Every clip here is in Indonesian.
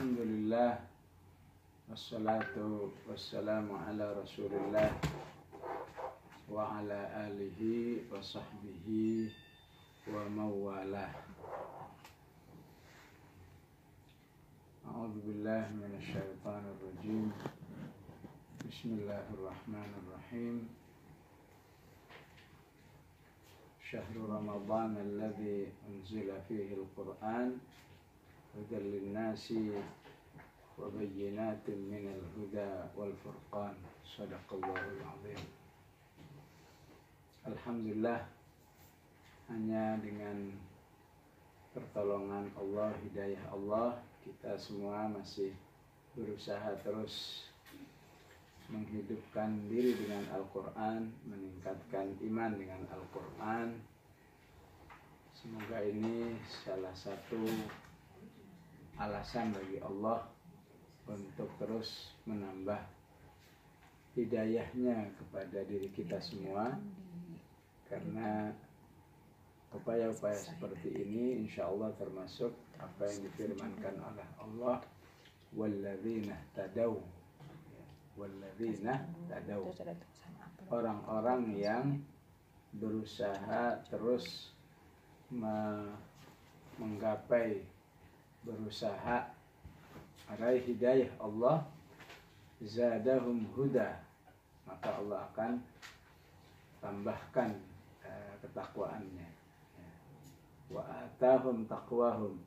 Alhamdulillah, wassalatu wassalamu ala rasulillah wa ala alihi wa sahbihi wa mawalah. A'udzu billahi minasy syaithanir rajim. Bismillahirrahmanirrahim. Syahrul Ramadan alladzi unzila fihi al-Qur'an hudan lin-nasi wa bayyinatin minal huda wal furqan. Shadaqallahul azim. Alhamdulillah, hanya dengan pertolongan Allah, hidayah Allah, kita semua masih berusaha terus menghidupkan diri dengan Al-Quran, meningkatkan iman dengan Al-Quran. Semoga ini salah satu alasan bagi Allah untuk terus menambah hidayahnya kepada diri kita semua, karena upaya-upaya seperti ini insya Allah termasuk apa yang difirmankan oleh Allah, walladzina tadaw, orang-orang yang berusaha terus menggapai, berusaha meraih hidayah Allah, zadahum huda, maka Allah akan tambahkan ketakwaannya. Wa atahum taqwahum,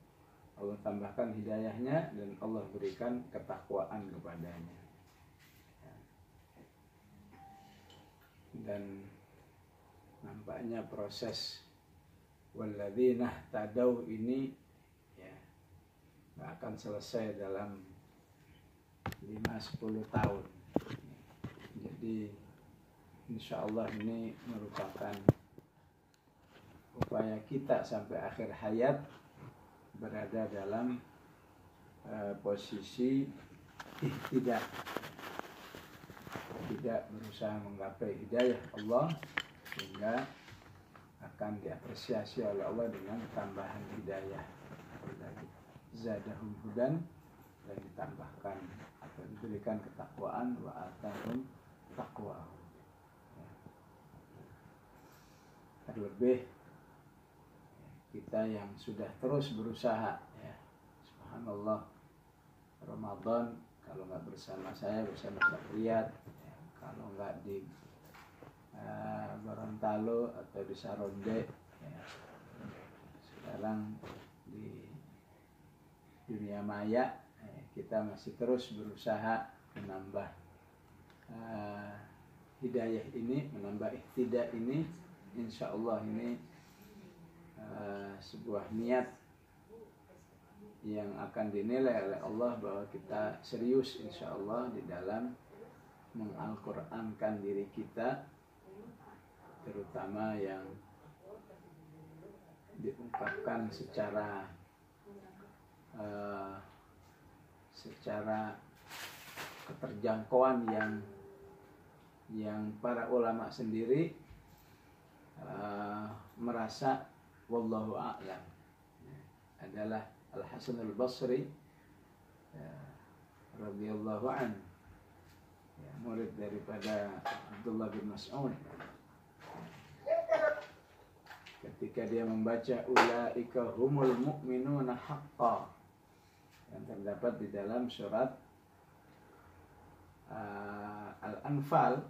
Allah tambahkan hidayahnya dan Allah berikan ketakwaan kepadanya. Dan nampaknya proses walladzina tadaw ini nggak akan selesai dalam 5-10 tahun. Jadi insya Allah ini merupakan upaya kita sampai akhir hayat berada dalam posisi tidak berusaha menggapai hidayah Allah, sehingga akan diapresiasi oleh Allah dengan tambahan hidayah. Zadahum hudan, dan ditambahkan atau diberikan ketakwaan, wa atahum taqwa. Terlebih kita yang sudah terus berusaha, subhanallah, Ramadan kalau nggak bersama saya, bersama Riyad, kalau nggak di Gorontalo atau di Saronde, sekarang di dunia maya, kita masih terus berusaha menambah hidayah ini, menambah ihtidah ini. Insya Allah ini sebuah niat yang akan dinilai oleh Allah bahwa kita serius insya Allah di dalam mengal-Qur'ankan diri kita, terutama yang diungkapkan secara keterjangkauan yang para ulama sendiri merasa wallahu a'lam adalah Al-Hasan Al-Basri radhiyallahu anhu, murid daripada Abdullah bin Mas'ud. Ketika dia membaca ulaika humul mu'minuna haqqan, yang terdapat di dalam surat Al-Anfal,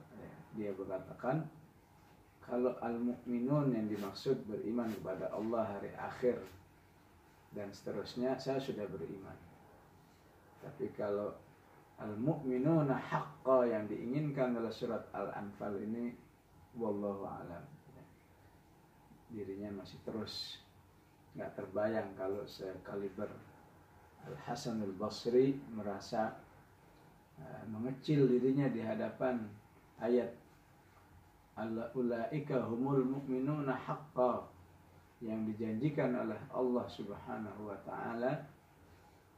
dia berkatakan kalau al-mu'minun yang dimaksud beriman kepada Allah, hari akhir dan seterusnya, saya sudah beriman. Tapi kalau al-mu'minuna haqqan yang diinginkan dalam surat Al-Anfal ini, wallahu a'lam, dirinya masih terus nggak terbayang kalau sekaliber Al-Hasan Al-Basri merasa mengecil dirinya di hadapan ayat ulaika humul mu'minuna haqqan yang dijanjikan oleh Allah Subhanahu wa taala,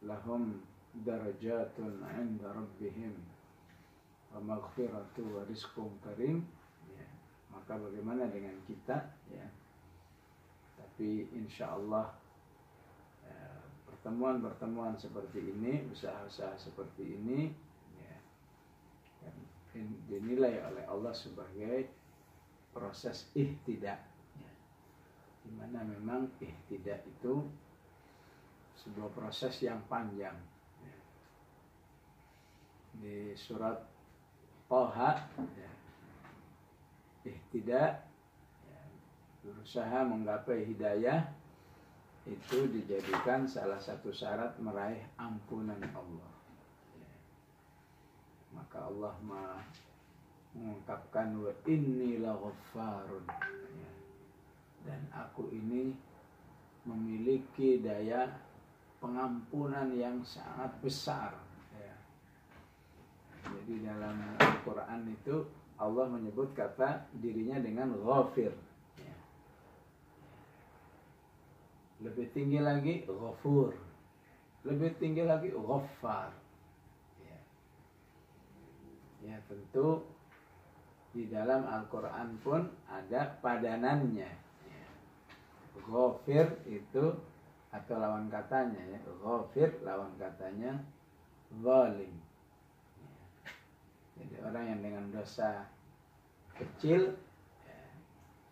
lahum darajatun 'inda rabbihim wa maghfiratu wa rizqun karim. Maka bagaimana dengan kita, tapi insya Allah pertemuan-pertemuan seperti ini, usaha-usaha seperti ini, ya, dinilai oleh Allah sebagai proses ihtidah, ya, di mana memang ihtidah itu sebuah proses yang panjang. Ya. Di surat Thaha, ya, ihtidah, ya, berusaha menggapai hidayah, itu dijadikan salah satu syarat meraih ampunan Allah. Ya. Maka Allah mengungkapkan wa inni laghaffarun, ya, dan aku ini memiliki daya pengampunan yang sangat besar. Ya. Jadi dalam Al-Quran itu Allah menyebut kata dirinya dengan ghafir. Lebih tinggi lagi ghafur, lebih tinggi lagi ghaffar. Ya, ya tentu di dalam Al-Quran pun ada padanannya. Ya. Ghafir itu atau lawan katanya, ya, ghafir lawan katanya zalim. Ya. Jadi orang yang dengan dosa kecil,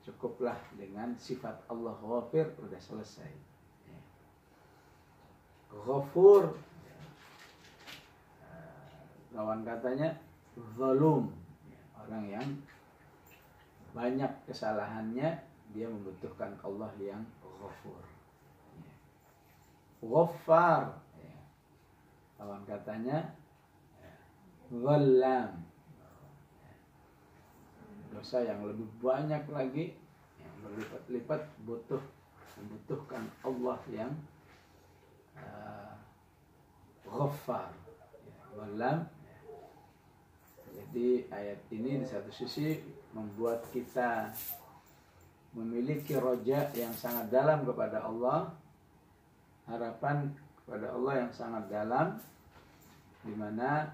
cukuplah dengan sifat Allah ghafir, udah selesai. Ya. Ghafur, ya, lawan katanya zalum, ya, orang yang banyak kesalahannya, dia membutuhkan Allah yang ghafur. Ya. Ghaffar, ya, lawan katanya zallam, dosa yang lebih banyak lagi, yang berlipat-lipat, membutuhkan Allah yang Ghaffar, ya, Walam. Jadi ayat ini di satu sisi membuat kita memiliki roja yang sangat dalam kepada Allah, harapan kepada Allah yang sangat dalam, di mana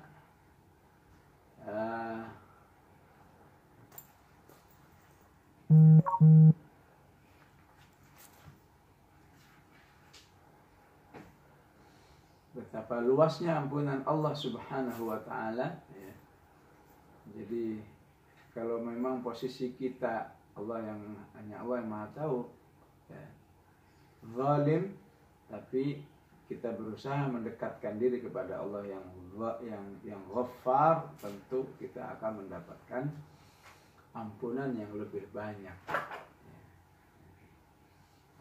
betapa luasnya ampunan Allah Subhanahu wa ta'ala, ya. Jadi kalau memang posisi kita, hanya Allah yang Maha tahu, ya, zalim, tapi kita berusaha mendekatkan diri kepada Allah yang Ghaffar, tentu kita akan mendapatkan ampunan yang lebih banyak.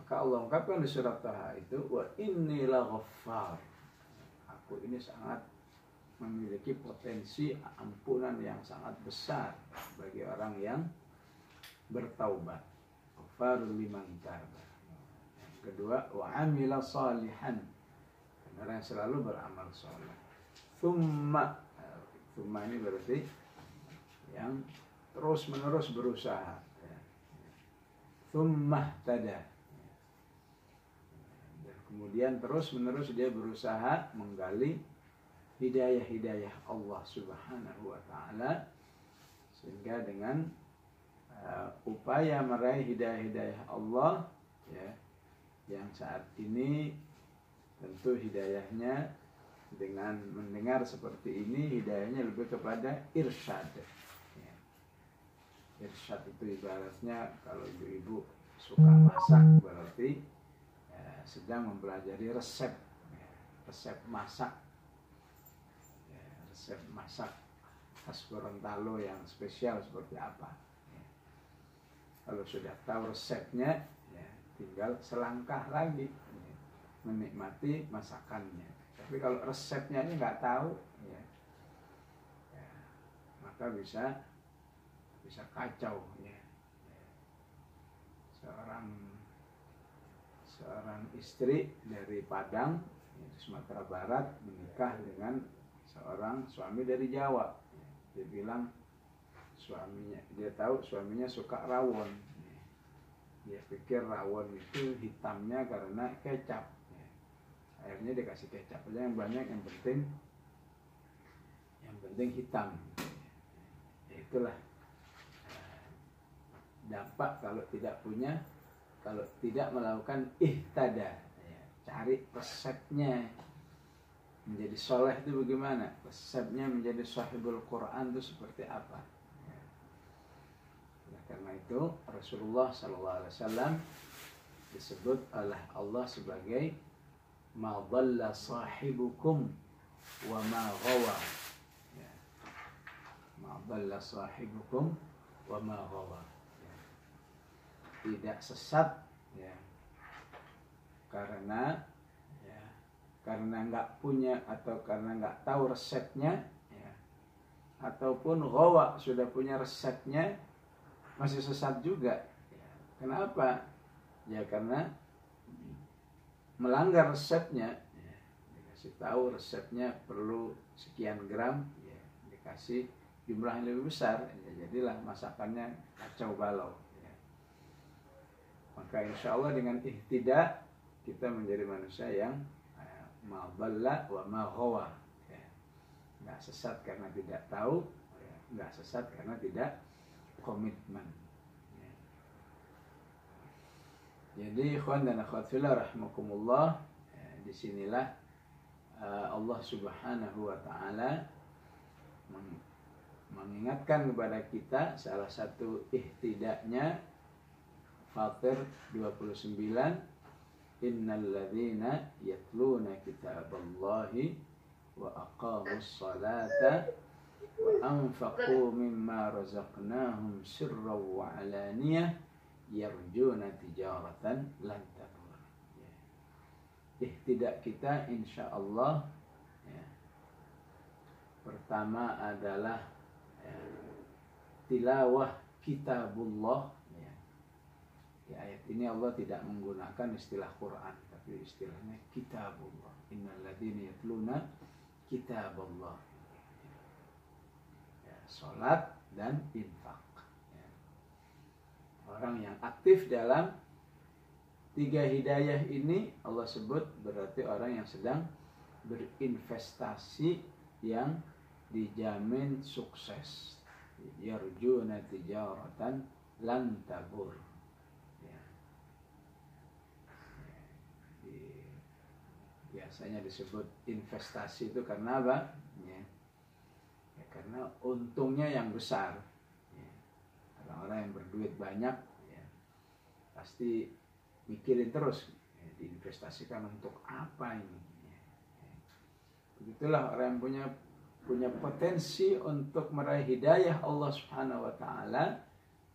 Maka Allah ungkapkan di surat Thaha itu, wa inni laghaffar, aku ini sangat memiliki potensi ampunan yang sangat besar bagi orang yang bertaubat. Ghafarul liman taba. Yang kedua, wa amila salihan, orang yang selalu beramal saleh. Thumma ini berarti yang terus menerus berusaha. Thumma tada, dan kemudian terus menerus dia berusaha menggali hidayah Allah Subhanahu wa ta'ala, sehingga dengan upaya meraih hidayah Allah, ya, yang saat ini tentu hidayahnya dengan mendengar seperti ini, hidayahnya lebih kepada irsyad. Ya. Irsyad itu ibaratnya kalau ibu-ibu suka masak, berarti ya, sedang mempelajari resep, ya, resep masak, ya, resep masak khas Gorontalo yang spesial seperti apa. Ya. Kalau sudah tahu resepnya, ya, tinggal selangkah lagi, ya, menikmati masakannya. Tapi kalau resepnya ini nggak tahu, ya, ya, maka bisa kacau, ya. Seorang istri dari Padang, Sumatera Barat, menikah dengan seorang suami dari Jawa. Dia bilang dia tahu suaminya suka rawon. Dia pikir rawon itu hitamnya karena kecap. Akhirnya dia kasih kecap aja yang banyak, yang penting hitam. Ya, itulah dampak kalau tidak melakukan ihtada, ya, cari resepnya menjadi soleh itu bagaimana, resepnya menjadi sahibul Quran itu seperti apa. Nah, karena itu Rasulullah SAW disebut oleh Allah sebagai ma dhalla sahibukum wa ma ghawa, ya. Ma dhalla sahibukum wa ma ghawa, ya. Tidak sesat, ya, karena nggak punya atau karena nggak tahu resepnya, ya. Ataupun ghawa sudah punya resepnya masih sesat juga, ya. Kenapa? Ya karena melanggar resepnya, ya. Dikasih tahu resepnya perlu sekian gram, ya. Dikasih jumlah yang lebih besar, ya. Jadilah masakannya kacau balau, ya. Maka insya Allah dengan ihtidak kita menjadi manusia yang ma dhalla wa ma ghawa, ya. Nggak sesat karena tidak tahu, ya. Nggak sesat karena tidak komitmen, ya. Jadi ikhwan dan akhwat fillah rahimakumullah, ya, disinilah Allah Subhanahu wa taala mengingatkan kepada kita salah satu ihtidaknya Fatir 29, innal ladzina yatluna kitaballahi wa aqamus salata wa anfaqu mimma razaqnahum sirran wa alaniyah yarjuna tijaratan lan tabur. Ya. Ihtidak kita insyaallah, ya, pertama adalah, ya, tilawah kitabullah. Di ayat ini Allah tidak menggunakan istilah Quran, tapi istilahnya kitabullah. Innal ladzina yatluna kitaballah. Ya, salat dan infak. Ya. Orang yang aktif dalam tiga hidayah ini Allah sebut berarti orang yang sedang berinvestasi yang dijamin sukses. Yarjuna tijaratan lan tabur. Biasanya disebut investasi itu karena apa? Ya, ya karena untungnya yang besar. Ya. Orang-orang yang berduit banyak, ya, pasti mikirin terus, ya, diinvestasikan untuk apa ini? Ya. Ya. Begitulah orang yang punya potensi untuk meraih hidayah Allah Subhanahu wa taala,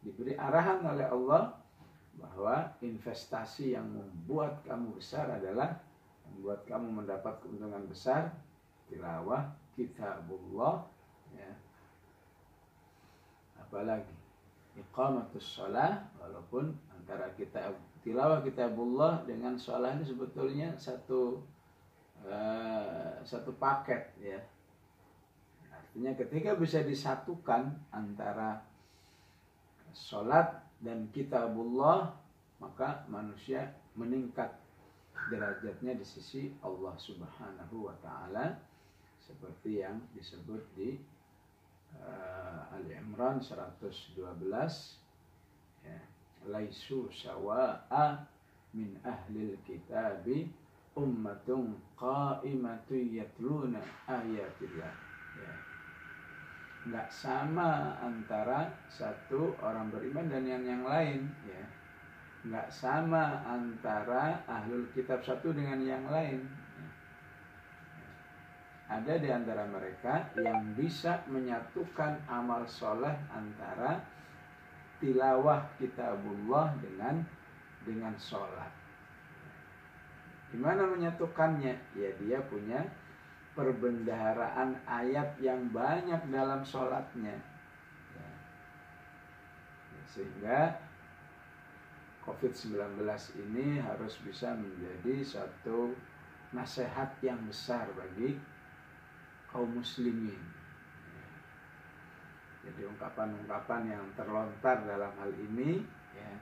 diberi arahan oleh Allah bahwa investasi yang membuat kamu besar adalah membuat kamu mendapat keuntungan besar, tilawah kitabullah, ya. Apalagi iqamatus shalah, walaupun antara tilawah kitabullah dengan shalah ini sebetulnya satu paket, ya. Artinya ketika bisa disatukan antara salat dan kitabullah, maka manusia meningkat derajatnya di sisi Allah Subhanahu wa taala seperti yang disebut di Ali Imran 112, ya, laisu sawa'a min ahlil kitabi ummatun qa'imatun yatluna ayatillah, ya. Nggak sama antara satu orang beriman dan yang lain, ya. Nggak sama antara ahlul kitab satu dengan yang lain. Ada di antara mereka yang bisa menyatukan amal soleh antara tilawah kitabullah dengan sholat. Gimana menyatukannya? Ya dia punya perbendaharaan ayat yang banyak dalam sholatnya, ya. Sehingga COVID-19 ini harus bisa menjadi satu nasihat yang besar bagi kaum muslimin. Jadi ungkapan-ungkapan yang terlontar dalam hal ini, ya,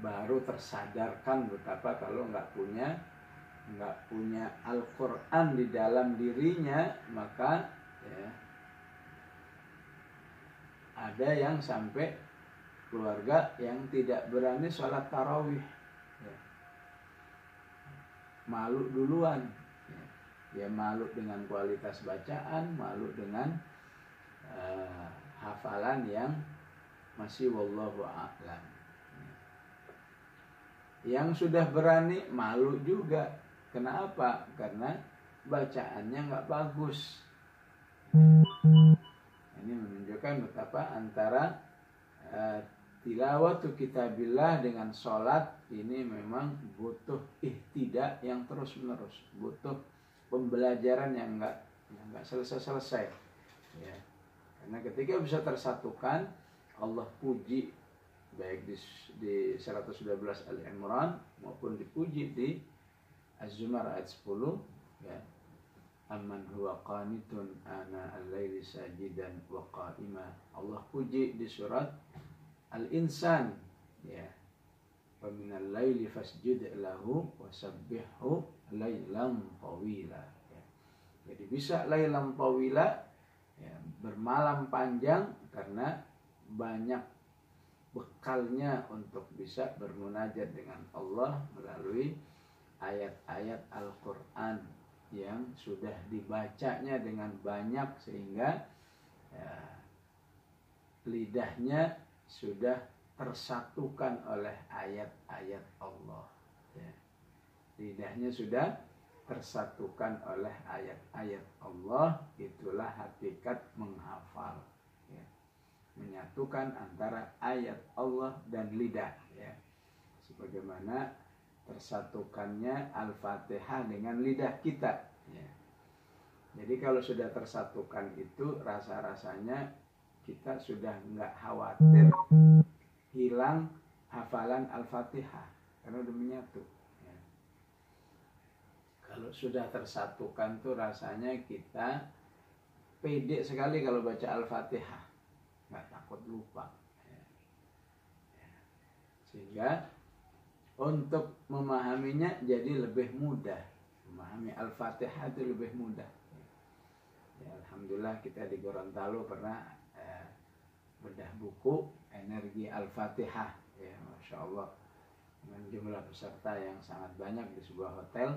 baru tersadarkan betapa kalau nggak punya Al-Quran di dalam dirinya, maka, ya, ada yang sampai keluarga yang tidak berani sholat tarawih, ya. malu duluan. Ya malu dengan kualitas bacaan, malu dengan hafalan yang masih wallahu a'lam. Yang sudah berani malu juga. Kenapa? Karena bacaannya nggak bagus. Ini menunjukkan betapa antara tilawatu kitabillah dengan sholat ini memang butuh ihtidak yang terus menerus, butuh pembelajaran yang nggak selesai. Ya. Karena ketika bisa tersatukan, Allah puji baik di 112 Ali Imran maupun dipuji di Az-Zumar ayat 10, ya. Amman huwa qanitun ana al-laili sajidan wa qa'ima. Allah puji di surat Al-Insan, ya. Wa minal laili fasjud lahu wasabbihhu lailan tawila. Ya. Jadi bisa lailan tawila, ya, bermalam panjang karena banyak bekalnya untuk bisa bermunajat dengan Allah melalui ayat-ayat Al-Quran yang sudah dibacanya dengan banyak sehingga ya, lidahnya sudah tersatukan oleh ayat-ayat Allah. Ya. Lidahnya sudah tersatukan oleh ayat-ayat Allah. Itulah hakikat menghafal. Ya. Menyatukan antara ayat Allah dan lidah, ya. Sebagaimana tersatukannya Al-Fatihah dengan lidah kita, ya. Jadi kalau sudah tersatukan itu rasa-rasanya kita sudah nggak khawatir hilang hafalan Al-Fatihah karena udah menyatu, ya. Kalau sudah tersatukan tuh rasanya kita pede sekali kalau baca Al-Fatihah, nggak takut lupa, ya. Sehingga untuk memahaminya jadi lebih mudah. Memahami Al-Fatihah itu lebih mudah. Ya, alhamdulillah kita di Gorontalo pernah bedah buku energi Al-Fatihah, ya, Masya Allah, dengan jumlah peserta yang sangat banyak di sebuah hotel.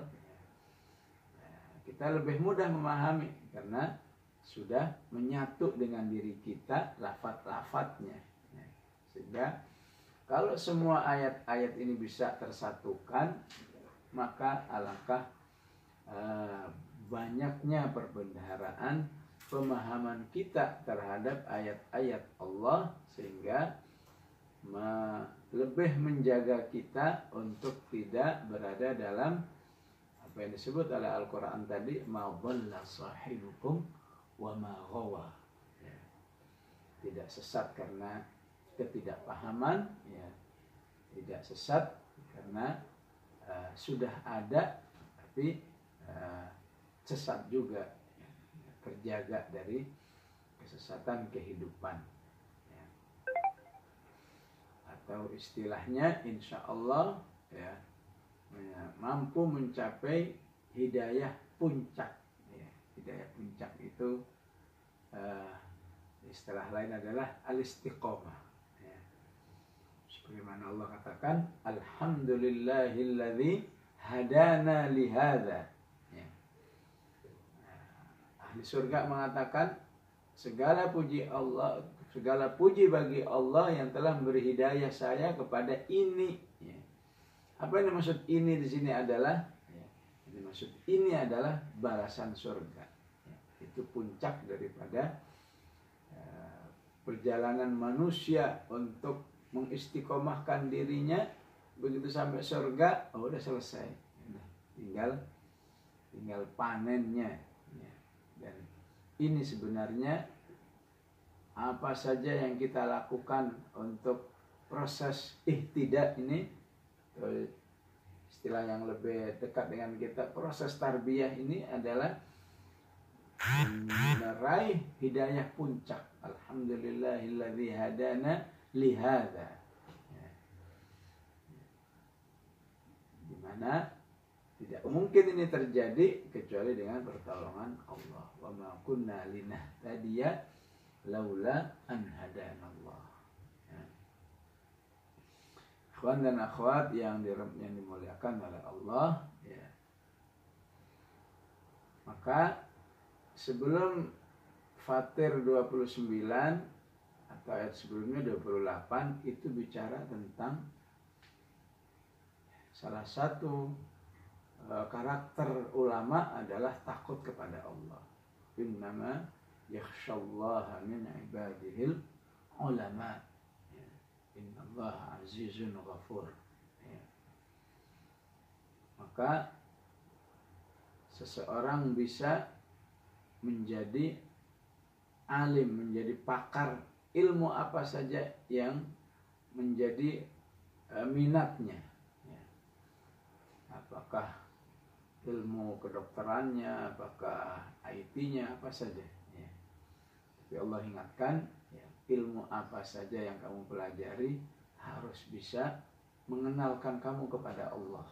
Ya, kita lebih mudah memahami karena sudah menyatu dengan diri kita lafaz-lafaznya, ya. Sehingga kalau semua ayat-ayat ini bisa tersatukan, maka alangkah banyaknya perbendaharaan pemahaman kita terhadap ayat-ayat Allah sehingga lebih menjaga kita untuk tidak berada dalam apa yang disebut oleh Al-Quran tadi, ma dhalla sahibukum wa ma ghawa. Ya. Tidak sesat karena ketidakpahaman, ya. Tidak sesat karena sudah ada, tapi sesat juga, ya. Terjaga dari kesesatan kehidupan, ya. Atau istilahnya insya Allah, ya, mampu mencapai hidayah puncak, ya. Hidayah puncak itu istilah lain adalah al-istiqomah. Sebagaimana Allah katakan, Alhamdulillahilladzi hadana lihada. Ya. Ahli surga mengatakan, segala puji bagi Allah yang telah memberi hidayah saya kepada ini. Ya. Apa yang dimaksud ini di sini adalah, ya, yang dimaksud ini adalah balasan surga. Ya. Itu puncak daripada perjalanan manusia untuk mengistiqomahkan dirinya. Begitu sampai surga, udah selesai, tinggal panennya, ya. Dan ini sebenarnya apa saja yang kita lakukan untuk proses ihtidak ini, istilah yang lebih dekat dengan kita, proses tarbiyah ini adalah meraih hidayah puncak. Alhamdulillahilladzi hadana lihada, ya. Dimana tidak mungkin ini terjadi kecuali dengan pertolongan Allah. Wa ma kunna linahtadiya laula an hadanallah. Ya. Ikhwan dan akhwat yang dimuliakan oleh Allah, ya. Maka sebelum Fatir 29 atau ayat sebelumnya 28 itu bicara tentang salah satu karakter ulama adalah takut kepada Allah. Innama yakhshallaha min ibadihil ulama. Innallaha azizun ghafur. Maka seseorang bisa menjadi alim, menjadi pakar ilmu apa saja yang menjadi minatnya. Apakah ilmu kedokterannya, apakah IT-nya, apa saja. Tapi Allah ingatkan, ilmu apa saja yang kamu pelajari harus bisa mengenalkan kamu kepada Allah.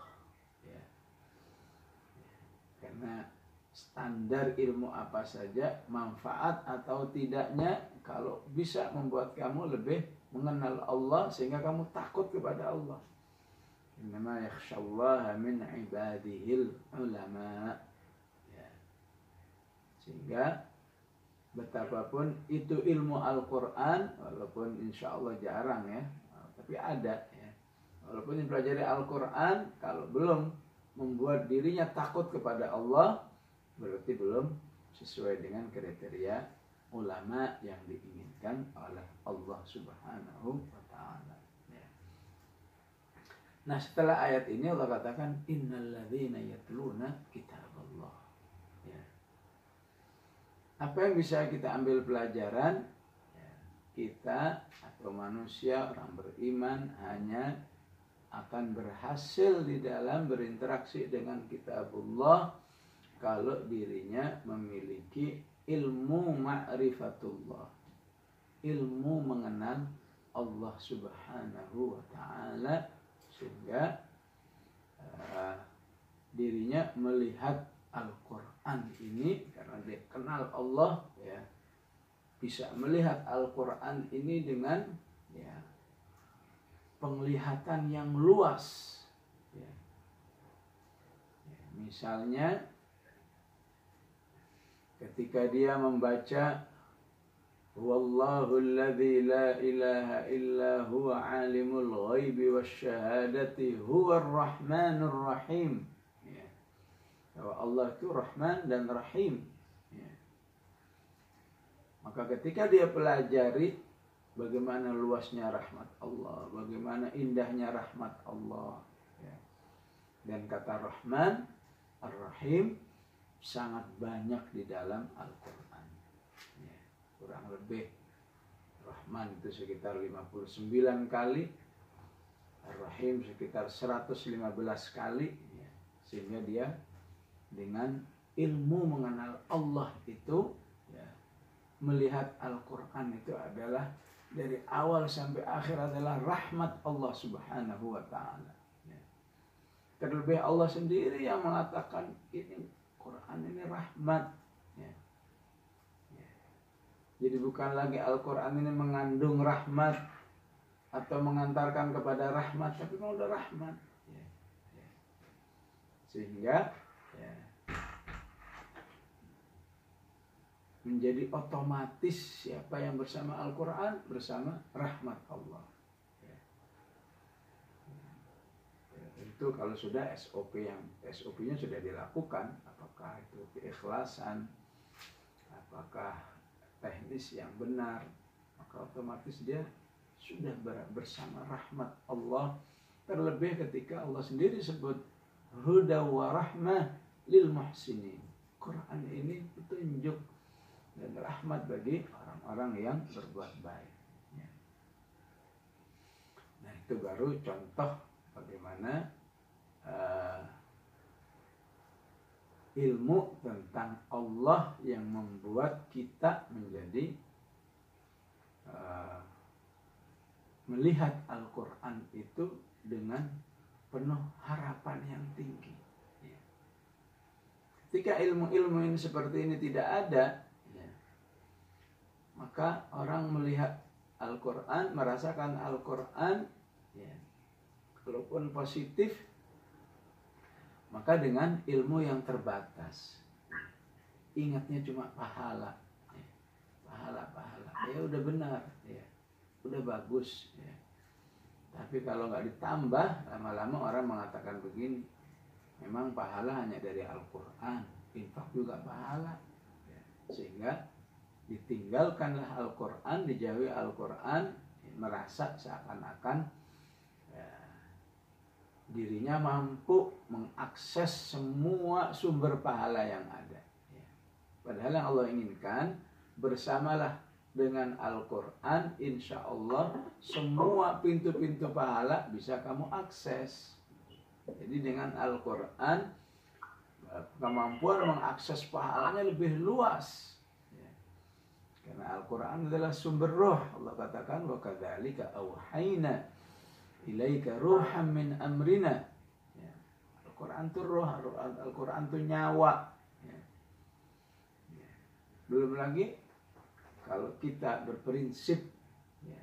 Karena standar ilmu apa saja, manfaat atau tidaknya, kalau bisa membuat kamu lebih mengenal Allah sehingga kamu takut kepada Allah. Innama yakhshallaha min ibadihil ulama. Sehingga betapapun itu ilmu Al-Quran, walaupun insya Allah jarang ya, tapi ada ya. Walaupun mempelajari Al-Quran, kalau belum membuat dirinya takut kepada Allah, berarti belum sesuai dengan kriteria ulama yang diinginkan oleh Allah Subhanahu wa ta'ala. Nah, setelah ayat ini Allah katakan innalladzina yatluna kitaballah. Apa yang bisa kita ambil pelajaran? Kita atau manusia, orang beriman hanya akan berhasil di dalam berinteraksi dengan kitabullah kalau dirinya memiliki ilmu ma'rifatullah, ilmu mengenal Allah Subhanahu wa ta'ala, sehingga dirinya melihat Al-Quran ini karena dia kenal Allah, ya, bisa melihat Al-Quran ini dengan penglihatan yang luas. Misalnya ketika dia membaca Wallahu alladzi la ilaha illa huwa alimul ghaibi wasyahadati huwar rahmanur rahim. Bahwa Allah itu Rahman dan Rahim. Maka ketika dia pelajari bagaimana luasnya rahmat Allah, bagaimana indahnya rahmat Allah, dan kata Rahman, Ar-Rahim sangat banyak di dalam Al-Quran. Kurang lebih Rahman itu sekitar 59 kali, Ar-Rahim sekitar 115 kali, sehingga dia dengan ilmu mengenal Allah itu, melihat Al-Quran itu adalah dari awal sampai akhir adalah rahmat Allah Subhanahu wa ta'ala. Terlebih Allah sendiri yang mengatakan ini Quran ini rahmat. Jadi bukan lagi Al-Quran ini mengandung rahmat atau mengantarkan kepada rahmat, tapi memang udah rahmat. Sehingga menjadi otomatis siapa yang bersama Al-Quran bersama rahmat Allah. Itu kalau sudah SOP-nya sudah dilakukan, apakah itu keikhlasan, apakah teknis yang benar, maka otomatis dia sudah bersama rahmat Allah. Terlebih ketika Allah sendiri sebut huda wa rahmah lil muhsinin. Quran ini petunjuk dan rahmat bagi orang-orang yang berbuat baik. Nah, itu baru contoh bagaimana ilmu tentang Allah yang membuat kita menjadi melihat Al-Quran itu dengan penuh harapan yang tinggi. Ketika ilmu-ilmu ini seperti ini tidak ada, maka orang melihat Al-Quran, merasakan Al-Quran, walaupun positif, maka dengan ilmu yang terbatas. ingatnya cuma pahala, ya udah benar, ya udah bagus, ya. Tapi kalau nggak ditambah, lama-lama orang mengatakan begini, memang pahala hanya dari Al-Quran, infak juga pahala, ya. Sehingga ditinggalkanlah Al-Quran, dijauhi Al-Quran, merasa seakan-akan ya, dirinya mampu mengakses semua sumber pahala yang ada, ya. Padahal yang Allah inginkan, bersamalah dengan Al-Quran, insya Allah semua pintu-pintu pahala bisa kamu akses. Jadi dengan Al-Quran kemampuan mengakses pahalanya lebih luas, ya. Karena Al-Quran adalah sumber roh. Allah katakan wa kadzalika auhayna ilaika ruham min amrina, ya. Al-Quran itu roh, Al-Quran itu nyawa, ya. Ya. Belum lagi kalau kita berprinsip, ya,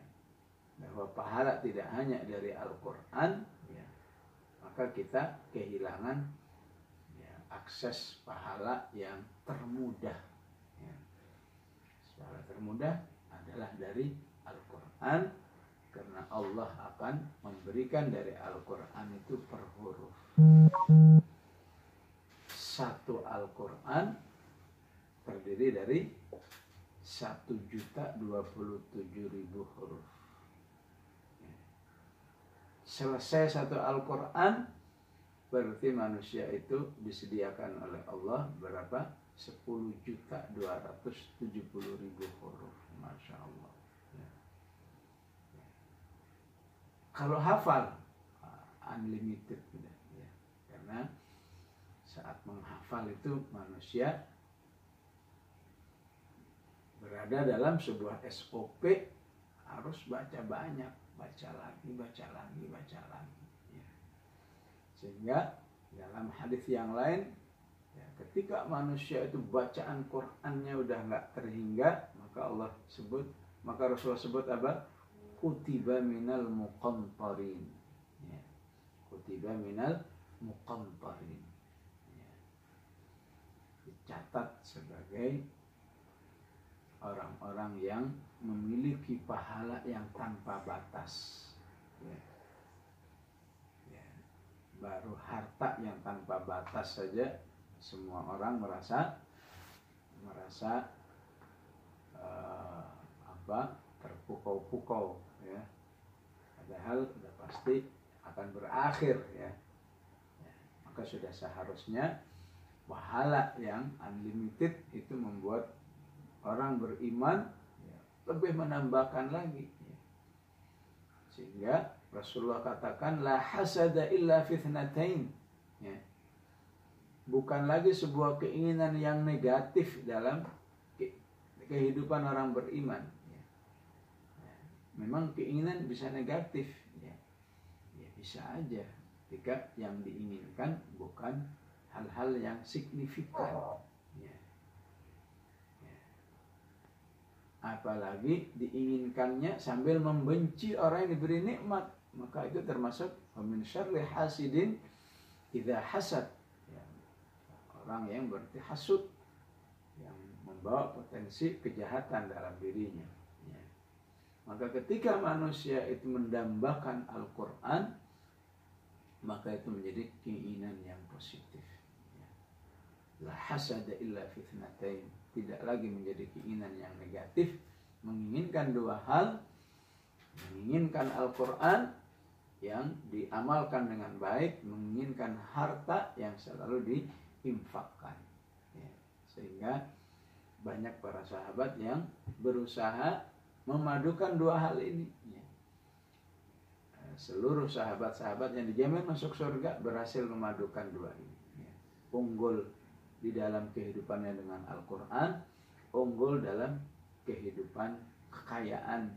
bahwa pahala tidak hanya dari Al-Quran, ya, maka kita kehilangan, ya, akses pahala yang termudah, ya. Pahala termudah adalah dari Al-Quran, karena Allah akan memberikan dari Al-Quran itu per huruf. Satu Al-Quran terdiri dari 1.027.000 huruf. Selesai satu Al-Quran, berarti manusia itu disediakan oleh Allah berapa? 10.270.000 huruf. Masya Allah. Ya. Kalau hafal, unlimited, ya. Karena saat menghafal itu manusia berada dalam sebuah SOP, harus baca banyak, baca lagi, ya. Sehingga dalam hadis yang lain, ya, ketika manusia itu bacaan Qur'annya udah nggak terhingga, maka Rasulullah sebut apa? Kutiba minal muqantarin, ya. Kutiba minal muqantarin, ya. Dicatat sebagai orang-orang yang memiliki pahala yang tanpa batas, ya. Ya. Baru harta yang tanpa batas saja semua orang merasa terpukau-pukau, ya. Padahal sudah pasti akan berakhir, ya. Ya. Maka sudah seharusnya pahala yang unlimited itu membuat orang beriman, ya, lebih menambahkan lagi, ya. Sehingga Rasulullah katakan la hasada illa fi itsnatain, ya. Bukan lagi sebuah keinginan yang negatif dalam kehidupan orang beriman, ya. Ya. Memang keinginan bisa negatif, ya. Ya bisa aja jika yang diinginkan bukan hal-hal yang signifikan, ya. Apalagi diinginkannya sambil membenci orang yang diberi nikmat, maka itu termasuk min syarri hasidin idza hasad, ya. Orang yang berarti hasud, yang membawa potensi kejahatan dalam dirinya, ya. Maka ketika manusia itu mendambakan Al-Quran, maka itu menjadi keinginan yang positif, ya. La hasada illa fi itsnatain, tidak lagi menjadi keinginan yang negatif, menginginkan dua hal, menginginkan Al-Quran yang diamalkan dengan baik, menginginkan harta yang selalu diinfakkan, ya. Sehingga banyak para sahabat yang berusaha memadukan dua hal ini, ya. Seluruh sahabat-sahabat yang dijamin masuk surga berhasil memadukan dua ini, ya. Unggul di dalam kehidupannya dengan Al-Quran, unggul dalam kehidupan kekayaan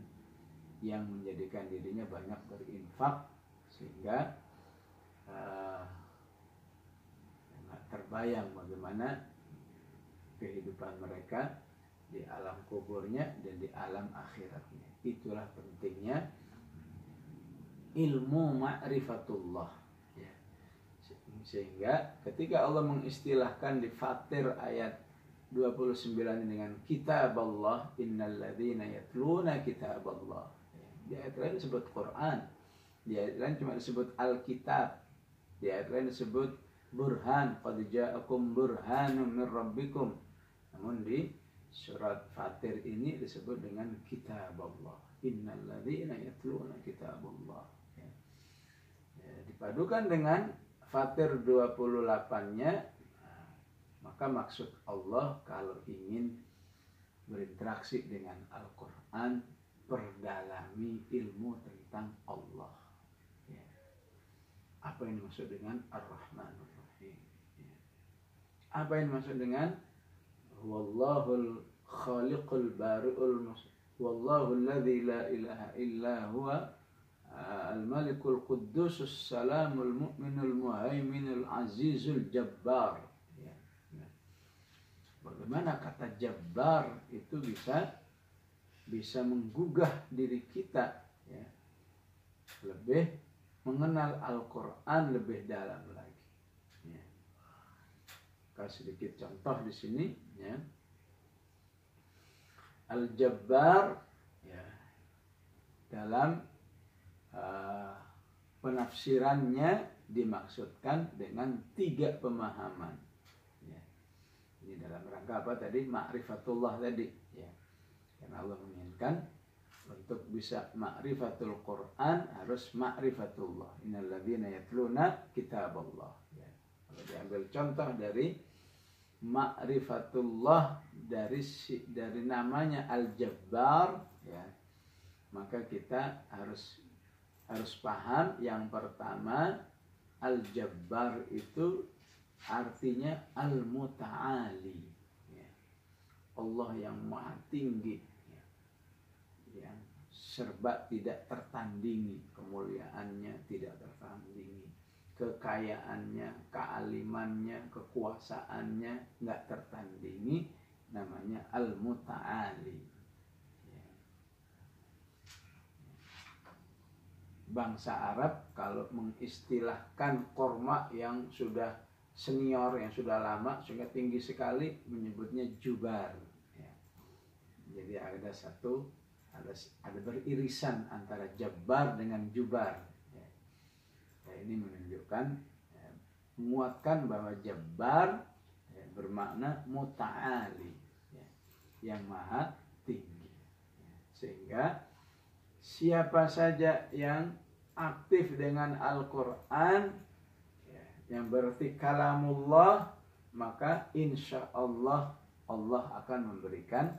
yang menjadikan dirinya banyak berinfak, sehingga terbayang bagaimana kehidupan mereka di alam kuburnya dan di alam akhiratnya. Itulah pentingnya ilmu ma'rifatullah, sehingga ketika Allah mengistilahkan di Fatir ayat 29 dengan kitab Allah, innal ladzina yatluna kitab Allah. Di ayat lain disebut Quran, di ayat lain cuma disebut Alkitab, di ayat lain disebut burhan, qad ja'akum burhanun min rabbikum. Namun di surat Fatir ini disebut dengan kitab Allah, innal ladzina yatluna kitab Allah. Dipadukan dengan Fatir 28-nya, maka maksud Allah kalau ingin berinteraksi dengan Al-Quran, perdalami ilmu tentang Allah. Ya. Apa yang dimaksud dengan Ar-Rahmanur Rahim? Ya. Apa yang dimaksud dengan Wallahul Khaliqul Bari'ul Wallahu alladzi la ilaha illa huwa Al-Malikul Quddusus Salamul Mu'minul Muhaiminul Azizul Jabbar. Bagaimana kata Jabbar itu bisa menggugah diri kita, ya, lebih mengenal Al-Quran lebih dalam lagi. Ya. Kasih sedikit contoh di sini, ya. Al-Jabbar, ya, dalam penafsirannya dimaksudkan dengan 3 pemahaman. Ini dalam rangka apa tadi? Ma'rifatullah tadi, ya. Karena Allah menginginkan untuk bisa ma'rifatul Quran harus ma'rifatullah. Innal ladzina yatluna kitaballah. Ya. Kalau diambil contoh dari ma'rifatullah dari namanya Al-Jabbar, ya, maka kita harus paham yang pertama, Al-Jabbar itu artinya Al-Muta'ali, ya. Allah yang maha tinggi, ya. Yang serba tidak tertandingi, kemuliaannya tidak tertandingi, kekayaannya, kealimannya, kekuasaannya nggak tertandingi, namanya Al-Muta'ali. Bangsa Arab kalau mengistilahkan korma yang sudah senior, yang sudah lama, sehingga tinggi sekali, menyebutnya jubar, ya. Jadi ada beririsan antara jabbar dengan jubar, ya. Ya, ini menunjukkan, ya, menguatkan bahwa jabbar, ya, bermakna muta'ali, ya, yang maha tinggi, ya. Sehingga siapa saja yang aktif dengan Al-Quran, yang berarti kalamullah, maka insya Allah Allah akan memberikan,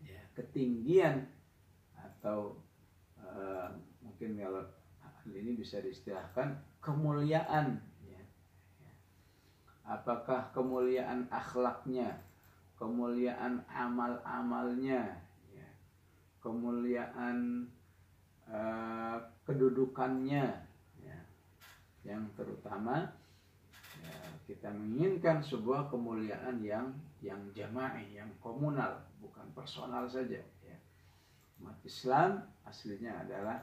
ya, ketinggian atau mungkin kalau ini bisa diistilahkan kemuliaan, ya. Apakah kemuliaan akhlaknya, kemuliaan amal-amalnya, ya, kemuliaan kedudukannya, ya. Yang terutama, ya, kita menginginkan sebuah kemuliaan yang jama'i, yang komunal, bukan personal saja, ya. Umat Islam aslinya adalah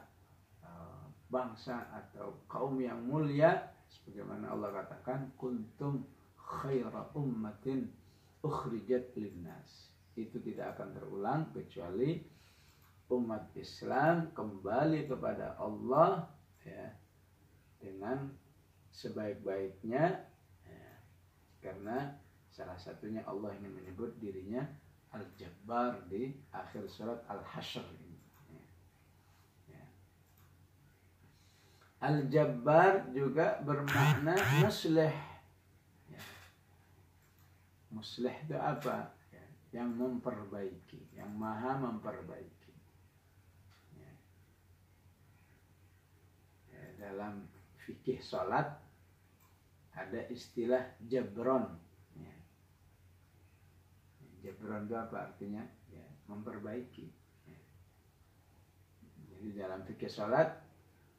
bangsa atau kaum yang mulia, sebagaimana Allah katakan kuntum khaira ummatin ukhrijat linnas. Itu tidak akan terulang kecuali umat Islam kembali kepada Allah, ya, dengan sebaik-baiknya, ya, karena salah satunya Allah ingin menyebut dirinya Al-Jabbar di akhir surat Al-Hasyr ini, ya. Ya. Al-Jabbar juga bermakna muslih, ya. Muslih itu apa? Ya, yang memperbaiki, yang maha memperbaiki. Dalam fikih sholat ada istilah jabron, ya. Jabron itu apa artinya? Ya, memperbaiki, ya. Jadi dalam fikih sholat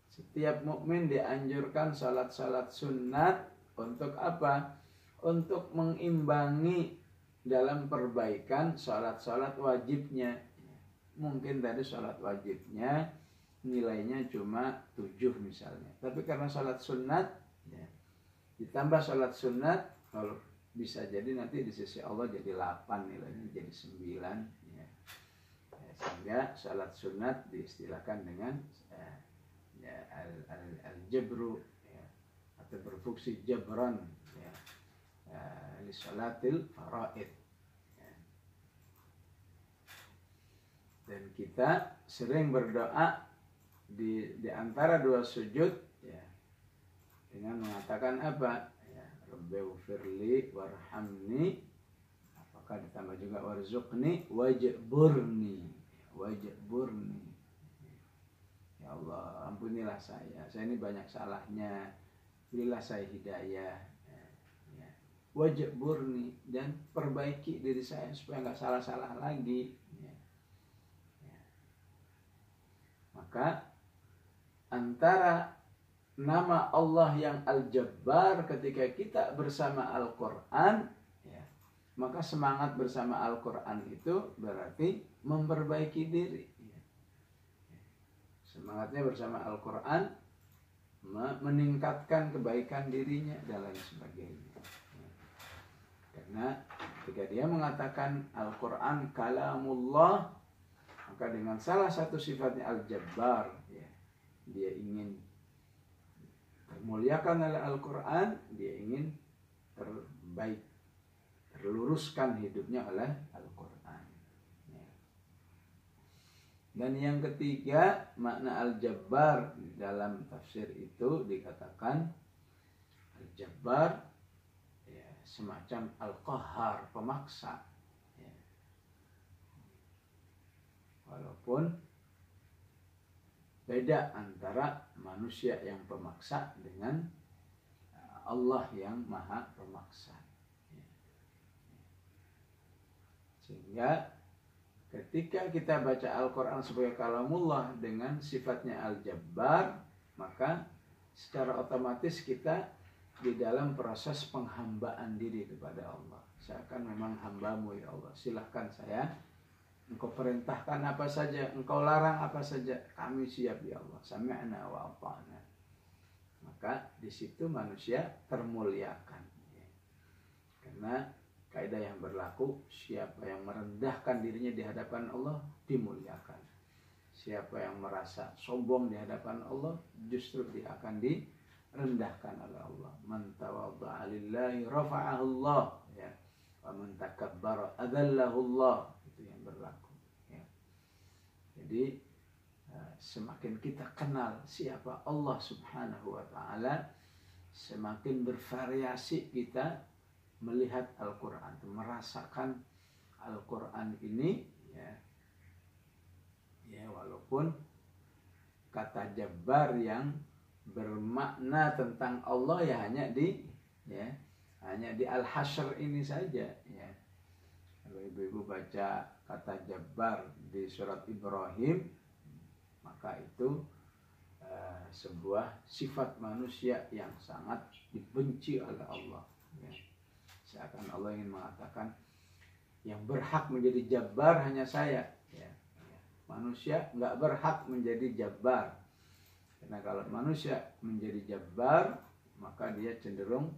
setiap mukmin dianjurkan sholat sunat untuk apa? Untuk mengimbangi dalam perbaikan sholat wajibnya. Mungkin tadi sholat wajibnya nilainya cuma 7 misalnya, tapi karena sholat sunat, ya, ditambah sholat sunat, kalau bisa jadi nanti di sisi Allah jadi 8 nilainya, jadi 9 ya. Sehingga salat sunat diistilahkan dengan al-jabru ya, atau berfungsi jabran ya, li salatil faraid ya. Dan kita sering berdoa di antara dua sujud ya, dengan mengatakan apa ya, Rabbighfirli warhamni, apakah ditambah juga warzuqni wajburni ya Allah, ampunilah saya ini banyak salahnya, berilah saya hidayah ya. Wajburni, dan perbaiki diri saya supaya nggak salah-salah lagi ya. Ya. Maka antara nama Allah yang Al-Jabbar ketika kita bersama Al-Quran ya, maka semangat bersama Al-Quran itu berarti memperbaiki diri ya. Semangatnya bersama Al-Quran meningkatkan kebaikan dirinya dan lain sebagainya ya. Karena ketika dia mengatakan Al-Quran kalamullah, maka dengan salah satu sifatnya Al-Jabbar ya, dia ingin termuliakan oleh Al-Quran, dia ingin terbaik, terluruskan hidupnya oleh Al-Quran ya. Dan yang ketiga, makna Al-Jabbar dalam tafsir itu dikatakan Al-Jabbar ya, semacam Al-Qahhar, pemaksa ya. Walaupun beda antara manusia yang pemaksa dengan Allah yang maha pemaksa ya. Sehingga ketika kita baca Al-Quran sebagai kalamullah dengan sifatnya Al-Jabbar, maka secara otomatis kita di dalam proses penghambaan diri kepada Allah. Saya akan memang hambamu ya Allah, silahkan saya, Engkau perintahkan apa saja, Engkau larang apa saja, kami siap ya Allah. Sami'na wa ata'na. Maka di situ manusia termuliakan ya. Karena kaidah yang berlaku, siapa yang merendahkan dirinya di hadapan Allah dimuliakan. Siapa yang merasa sombong di hadapan Allah, justru dia akan direndahkan oleh Allah. Man tawadda'a lillahi rafa'ahu Allah ya. Wa man takabbara adallahu Allah. Itu yang berlaku ya. Jadi semakin kita kenal siapa Allah Subhanahu wa ta'ala, semakin bervariasi kita melihat Al-Quran, merasakan Al-Quran ini ya. Ya, walaupun kata Jabbar yang bermakna tentang Allah ya hanya di Al-Hasyr ini saja ya. Kalau ibu-ibu baca kata Jabbar di surat Ibrahim, maka itu sebuah sifat manusia yang sangat dibenci oleh Allah ya. Seakan Allah ingin mengatakan yang berhak menjadi Jabbar hanya saya ya. Manusia nggak berhak menjadi Jabbar, karena kalau manusia menjadi Jabbar maka dia cenderung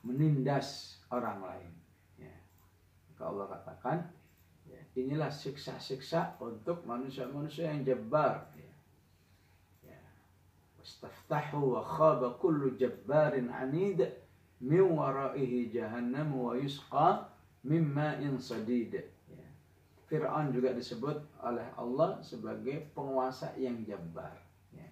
menindas orang lain ya. Maka Allah katakan ya, inilah siksa-siksa untuk manusia-manusia yang Jabbar ya. Wastaftahu wa khaba kullu jabbarin anid min waraihi jahannam wa yusqa min ma'in sadid ya. Fir'aun juga disebut oleh Allah sebagai penguasa yang Jabbar ya.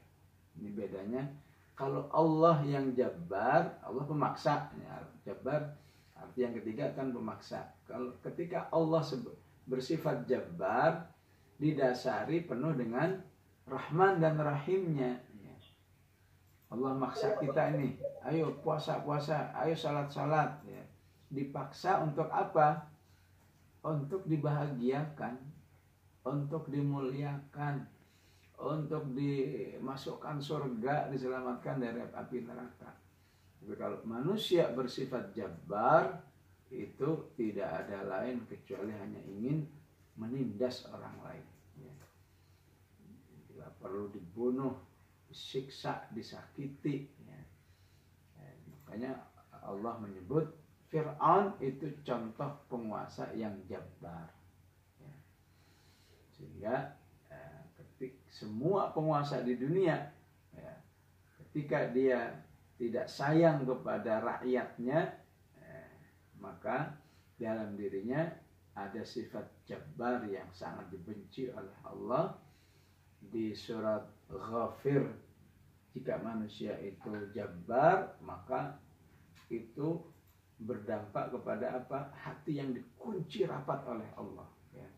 Ini bedanya, kalau Allah yang Jabbar, Allah pemaksa ya. Jabbar arti yang ketiga kan pemaksa. Kalau ketika Allah bersifat Jabbar, didasari penuh dengan Rahman dan Rahimnya ya. Allah maksa kita ini, ayo puasa-puasa, ayo salat-salat ya. Dipaksa untuk apa? Untuk dibahagiakan, untuk dimuliakan, untuk dimasukkan surga, diselamatkan dari api neraka. Tapi kalau manusia bersifat Jabbar, itu tidak ada lain kecuali hanya ingin menindas orang lain ya. Bila perlu dibunuh, disiksa, disakiti ya. Makanya Allah menyebut Fir'aun itu contoh penguasa yang jabbar. Ya. Sehingga semua penguasa di dunia, ya, ketika dia tidak sayang kepada rakyatnya, maka dalam dirinya ada sifat jabbar yang sangat dibenci oleh Allah. Di surat Ghafir, jika manusia itu jabbar, maka itu berdampak kepada apa? Hati yang dikunci rapat oleh Allah. Ya.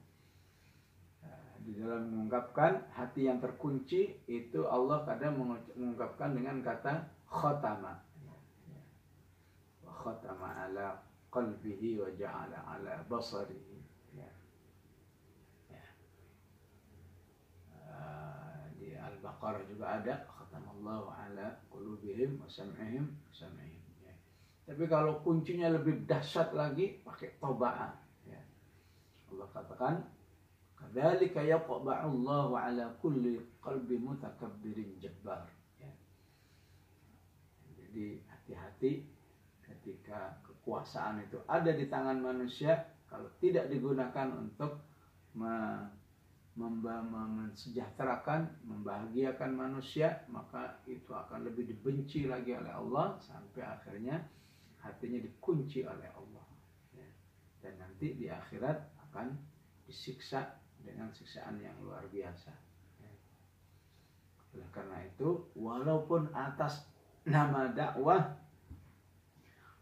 Di dalam mengungkapkan hati yang terkunci itu, Allah kadang mengungkapkan dengan kata khotama. Khotama ala qalbihi wa ja'ala ala basarihi. Ya. Ya. Di Al-Baqarah juga ada khatamallahu ala qulubihim wa sam'ihim. Ya. Tapi kalau kuncinya lebih dahsyat lagi pakai toba'ah. Ya. Allah katakan kadzalika yaqba'u Allahu ala kulli qalbi mutakabbirin jabbar. Ya. Jadi hati-hati ketika kekuasaan itu ada di tangan manusia, kalau tidak digunakan untuk mensejahterakan, membahagiakan manusia, maka itu akan lebih dibenci lagi oleh Allah sampai akhirnya hatinya dikunci oleh Allah. Ya. Dan nanti di akhirat akan disiksa dengan siksaan yang luar biasa. Ya. Oleh karena itu, walaupun atas nama dakwah,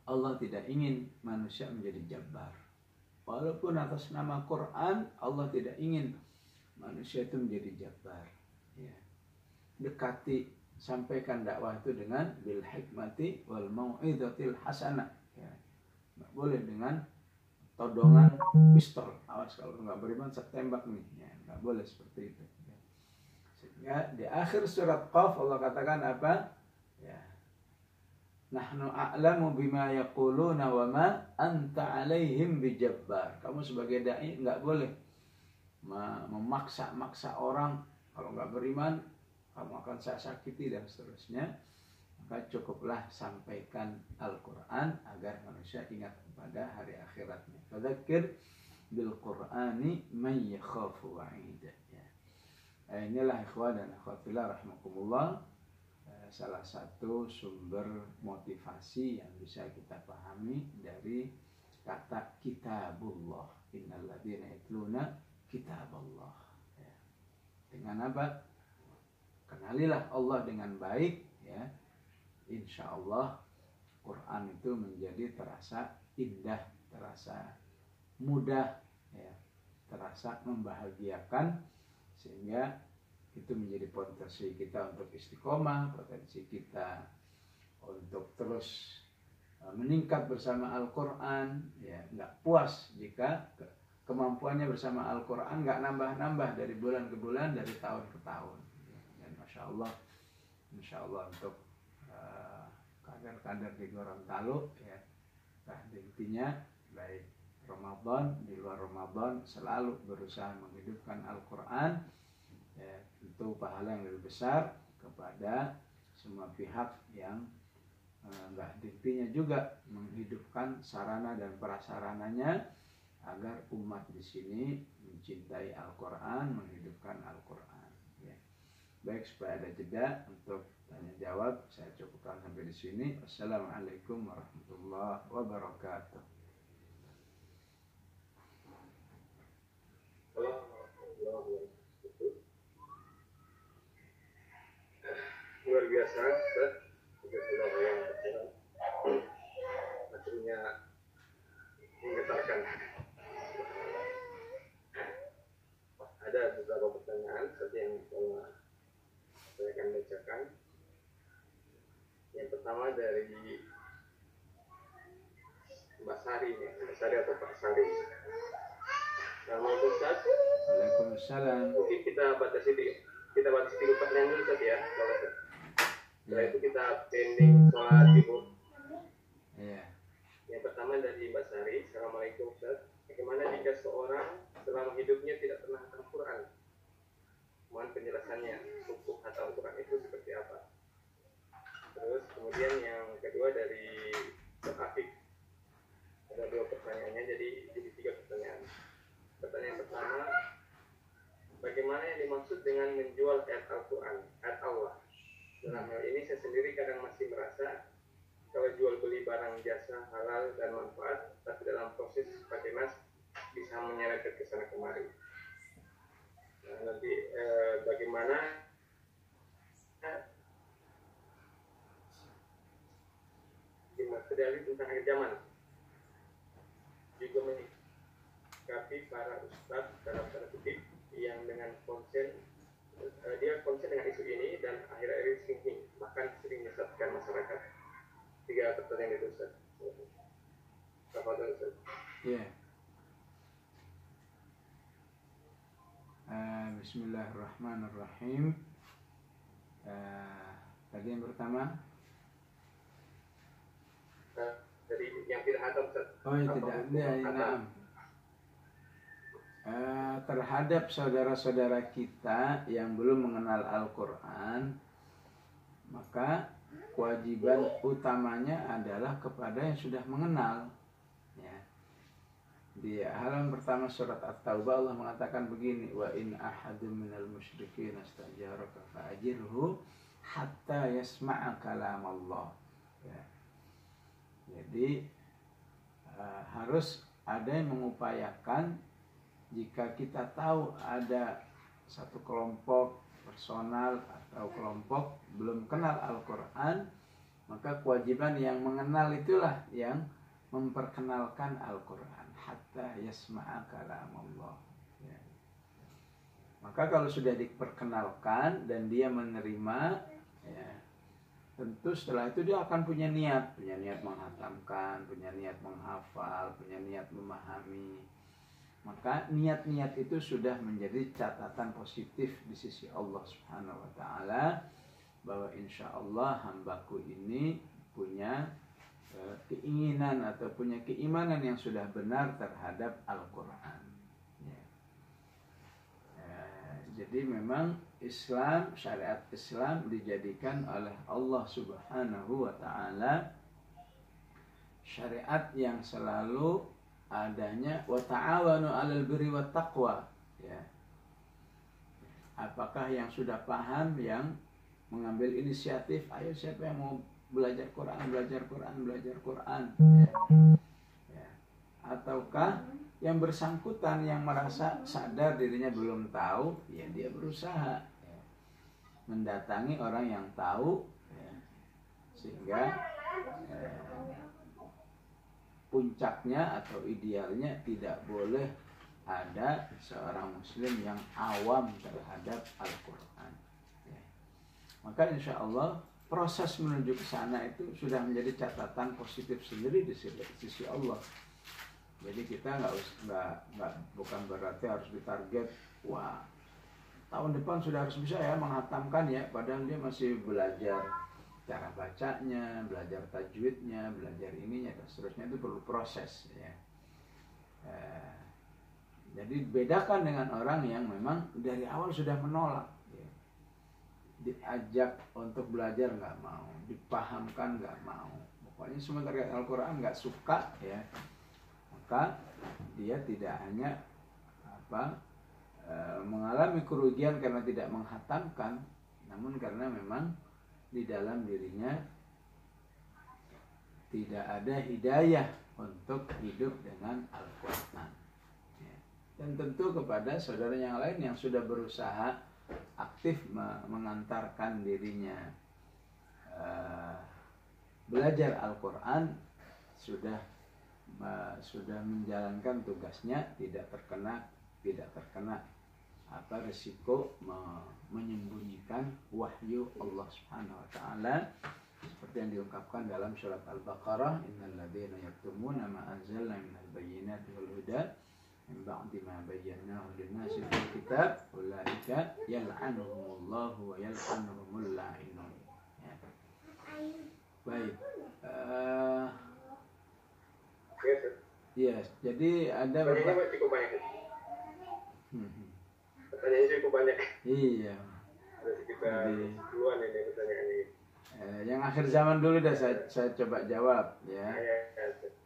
Allah tidak ingin manusia menjadi jabbar. Walaupun atas nama Quran, Allah tidak ingin manusia itu menjadi jabbar. Ya. Dekati, sampaikan dakwah itu dengan bil hikmati wal mau'izatil hasanah. Ya. Nggak boleh dengan todongan pistol. Awas kalau nggak beriman saya tembak nih. Ya, nggak boleh seperti itu. Ya. Sehingga di akhir surat Qaf Allah katakan apa? Ya. Nahnu a'lamu bima yaquluna wa ma anta 'alaihim bijabbar. Kamu sebagai dai enggak boleh memaksa-maksa orang. Kalau enggak beriman, kamu akan saya sakiti dan seterusnya. Maka cukuplah sampaikan Al-Qur'an agar manusia ingat kepada hari akhiratnya. Fadzakir bil Qur'ani may yakhafu wa'id. Ya. Inilah ikhwan dan akhwat fillah rahimakumullah, salah satu sumber motivasi yang bisa kita pahami dari kata kitabullah. Innal ladzina yatluna kitaballah. Ya. Dengan apa? Kenalilah Allah dengan baik, ya. Insya Allah Quran itu menjadi terasa indah, terasa mudah, ya, terasa membahagiakan, sehingga itu menjadi potensi kita untuk istiqomah, potensi kita untuk terus meningkat bersama Al-Quran. Ya, nggak puas jika kemampuannya bersama Al-Quran nggak nambah-nambah dari bulan ke bulan, dari tahun ke tahun. Dan Masya Allah untuk kader-kader di Gorontalo, ya, intinya baik Ramadan, di luar Ramadan selalu berusaha menghidupkan Al-Quran. Ya, tentu pahala yang lebih besar kepada semua pihak yang enggak intinya juga menghidupkan sarana dan prasarananya agar umat di sini mencintai Al-Quran, menghidupkan Al-Quran. Ya. Baik, supaya ada jeda untuk tanya jawab, saya cukupkan sampai di sini. Wassalamualaikum warahmatullahi wabarakatuh. Luar biasa, Ustaz. Sudah materinya menggetarkan. Ada beberapa pertanyaan seperti yang saya akan bacakan. Yang pertama dari Mbak Sari, Mbak Sari atau Pak Sari. Assalamualaikum Ustaz. Waalaikumsalam. Mungkin kita batasi dulu pertanyaan dulu Ustaz ya. Setelah itu kita pending sholat Jumat. Iya. Yang pertama dari Mbak Sari. Assalamualaikum Ustaz. Bagaimana jika seorang selama hidupnya tidak pernah Al-Quran? Mohon penjelasannya. Hukum atau Al-Quran itu seperti apa? Terus kemudian yang kedua dari Pak Afik. Ada 2 pertanyaannya, jadi 3 pertanyaan. Pertanyaan pertama, bagaimana yang dimaksud dengan menjual ayat Al-Quran, ayat Allah? Dalam hal ini saya sendiri kadang masih merasa kalau jual beli barang jasa halal dan manfaat, tapi dalam proses pakai nas bisa menyeret ke sana kemari. Nah, nanti bagaimana dalil tentang akhir zaman juga menyikapi para ustadz dalam tanda kutip yang dengan konsen dia konsen dengan isu ini dan akhir-akhir ini sering bahkan sering menyesatkan masyarakat. 3 pertanyaan itu Ustaz. Tafadhol Ustaz. Ya. Bismillahirrahmanirrahim. Tadi yang pertama. Jadi yang tidak hatam Ustaz. Oh ya tidak. Ya, nah. Terhadap saudara-saudara kita yang belum mengenal Al-Quran, maka kewajiban utamanya adalah kepada yang sudah mengenal. Ya. Di halaman pertama surat At-Taubah Allah mengatakan begini, wa in ahadun minal musyrikin astajaraka fa'ajirhu hatta yasma'a kalam Allah. Ya. Jadi harus ada yang mengupayakan. Jika kita tahu ada satu kelompok personal atau kelompok belum kenal Al-Quran, maka kewajiban yang mengenal itulah yang memperkenalkan Al-Quran hatta yasma'a kalam Allah. Ya. Maka kalau sudah diperkenalkan dan dia menerima, ya, tentu setelah itu dia akan punya niat menghatamkan, punya niat menghafal, punya niat memahami. Maka niat-niat itu sudah menjadi catatan positif di sisi Allah Subhanahu wa Ta'ala, bahwa insya Allah hambaku ini punya keinginan atau punya keimanan yang sudah benar terhadap Al-Quran. Ya. Jadi memang Islam, syariat Islam dijadikan oleh Allah Subhanahu wa Ta'ala syariat yang selalu adanya wa ta'awanu 'alal birri wat taqwa, ya. Apakah yang sudah paham yang mengambil inisiatif, ayo siapa yang mau belajar Quran, ya. Ataukah yang bersangkutan yang merasa sadar dirinya belum tahu, ya dia berusaha, ya, mendatangi orang yang tahu, ya, sehingga puncaknya atau idealnya tidak boleh ada seorang muslim yang awam terhadap Al-Quran. Ya. Maka insya Allah proses menuju ke sana itu sudah menjadi catatan positif sendiri di sisi Allah. Jadi kita bukan berarti harus ditarget, wah tahun depan sudah harus bisa ya menghatamkan ya, padahal dia masih belajar cara bacanya, belajar tajwidnya, belajar ininya dan seterusnya. Itu perlu proses, ya. Jadi bedakan dengan orang yang memang dari awal sudah menolak, ya. Diajak untuk belajar nggak mau, dipahamkan nggak mau, pokoknya semua terkait Al-Quran nggak suka, ya. Maka dia tidak hanya mengalami kerugian karena tidak menghatamkan, namun karena memang di dalam dirinya tidak ada hidayah untuk hidup dengan Al-Quran. Ya. Dan tentu kepada saudara yang lain yang sudah berusaha aktif mengantarkan dirinya belajar Al-Quran, sudah menjalankan tugasnya, tidak terkena risiko menyembunyikan wahyu Allah Subhanahu wa Ta'ala, seperti yang diungkapkan dalam surat Al-Baqarah, innal ladzina yaktumuna ma anzalna minal bayyinati wal huda min ba'di ma bayyanahu lin-nasi fil kitab ulaika yal'anuhumullahu wa yal'anuhumul la'inun. Ya. Baik. Yes, jadi ada pertanyaannya cukup banyak. Pertanyaannya cukup banyak. Iya. Ada sekitar 10-an ini pertanyaan ini. Yang akhir zaman dulu dah saya coba jawab, ya.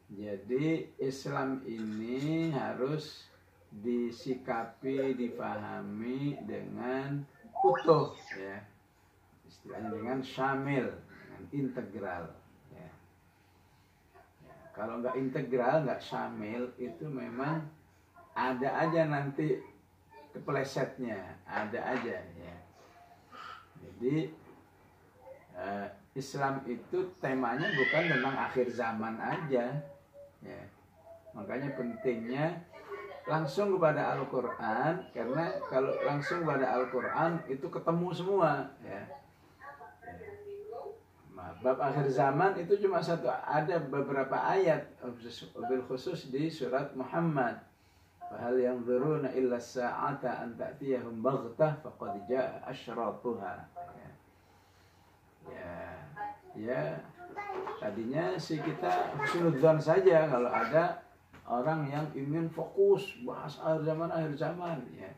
Jadi Islam ini harus disikapi, dipahami dengan utuh, ya. Istilahnya dengan syamil, dengan integral, ya. Ya, kalau nggak integral, nggak syamil, itu memang ada aja nanti keplesetnya, ada aja, ya. Jadi Islam itu temanya bukan tentang akhir zaman aja, ya. Makanya pentingnya langsung kepada Al-Quran, karena kalau langsung kepada Al-Quran itu ketemu semua, ya. Bab akhir zaman itu cuma satu, ada beberapa ayat bil khusus di surat Muhammad. Fahal yanzuruna illa sa'ata an ta'tiyahum baghtah faqad jaa asyratuha. Ya, tadinya sih kita husnudzon saja kalau ada orang yang ingin fokus bahas akhir zaman, ya.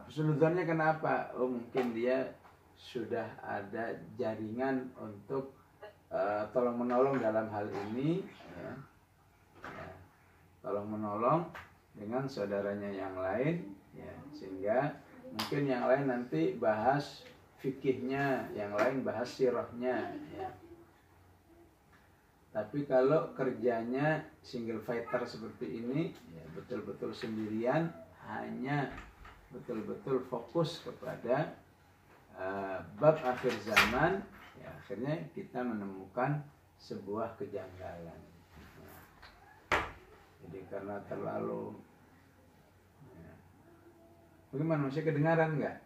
Husnudzonnya kenapa? Oh, mungkin dia sudah ada jaringan untuk tolong menolong dalam hal ini, ya. Tolong menolong dengan saudaranya yang lain, ya, sehingga mungkin yang lain nanti bahas fikihnya, yang lain bahas sirahnya, ya. Tapi kalau kerjanya single fighter seperti ini, ya, betul-betul sendirian, hanya betul-betul fokus kepada bab akhir zaman, ya, akhirnya kita menemukan sebuah kejanggalan. Nah, jadi karena terlalu, ya. Bagaimana, masih kedengaran nggak?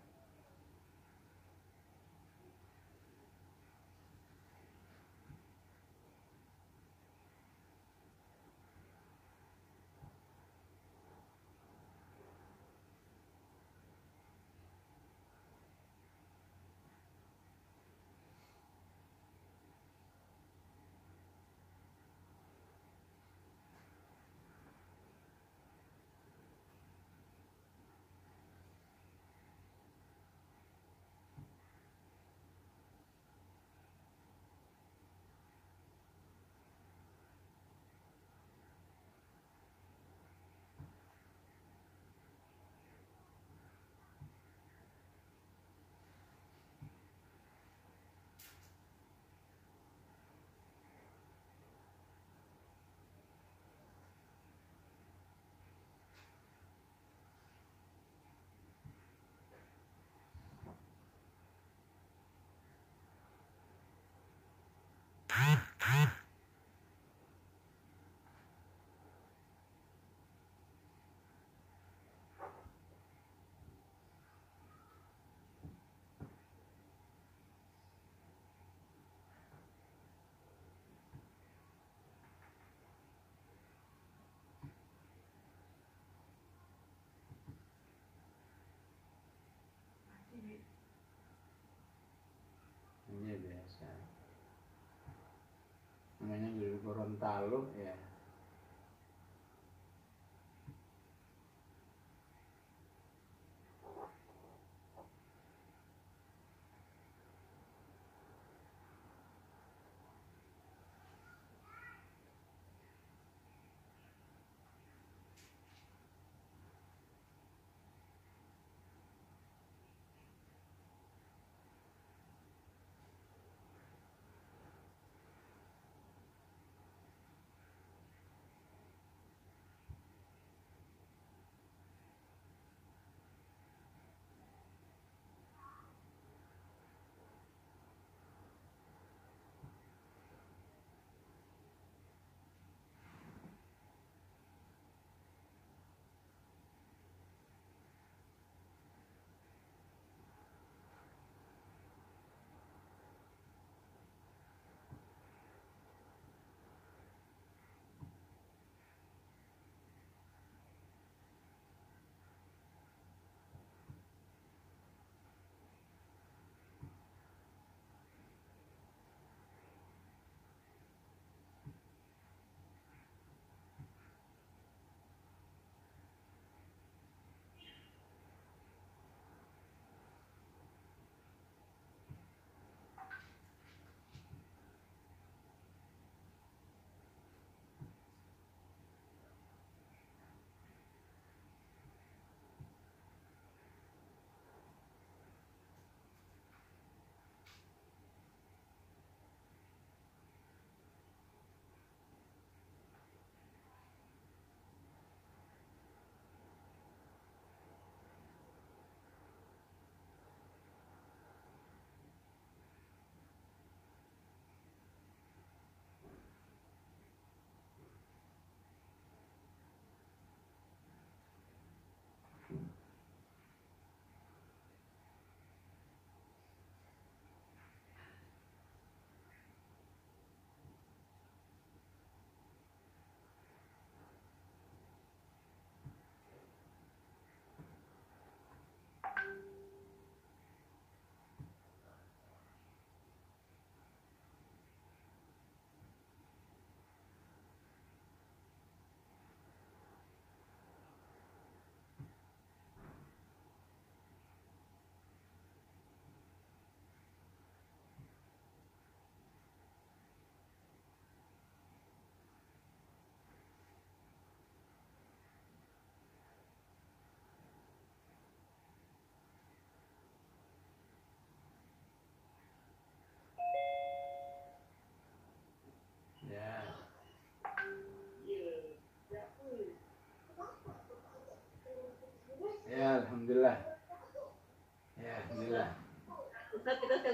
Ini biasa. Namanya di Gorontalo, ya.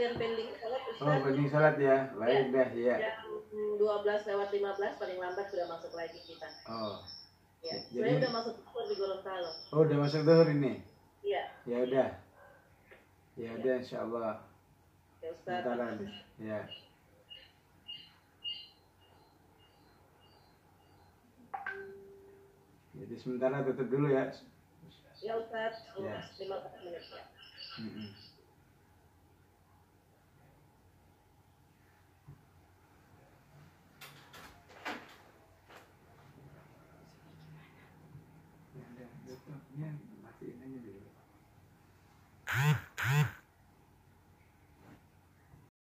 kalian pending sholat Oh, Ustaz. pending salat ya. Baik dah, ya. Jam 12:15 paling lambat sudah masuk lagi kita. Oh. Ya, Jadi- saya udah masuk zuhur di Gorontalo. Oh, udah masuk zuhur ini. Iya, Ya udah. Ya udah insyaallah. ya Ustaz. Bentaran. Ya. Jadi sementara tutup dulu ya. Ya Ustaz, Ya. 15 menit ya. Mm-mm. Ya udah, tutup. Ya, matiin aja dulu.